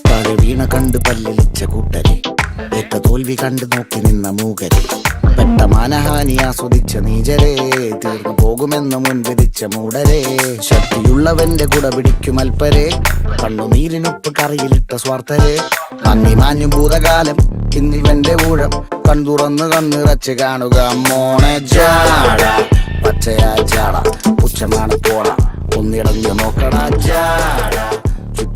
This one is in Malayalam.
താഴെ വീണ കണ്ട് പല്ലിളിച്ച കൂട്ടരെ, ഏറ്റ തോൽവി കണ്ട് നോക്കി നിന്ന മൂകരെ, പെട്ട മാനഹാനി ആസ്വദിച്ച നീചരെ, തീർന്നു പോകുമെന്ന് മുൻവിധിച്ച മൂടരെ, ശക്തിയുള്ളവന്റെ കുട പിടിക്കും അൽപ്പരെ, കണ്ണുനീരിനൊപ്പ് കറിയിലിട്ട സ്വാർത്ഥരെ, മങ്ങി മാഞ്ഞു ഭൂതകാലം ഇന്നിവന്റെ ഊഴം, കൺതുറന്ന് കണ്ണിറച്ച് കാണുക മോണെ ജാട, പച്ചയായ ചാട പുച്ഛമാണ് പോണ, ഒന്നിടഞ്ഞു നോക്കണ ജാട.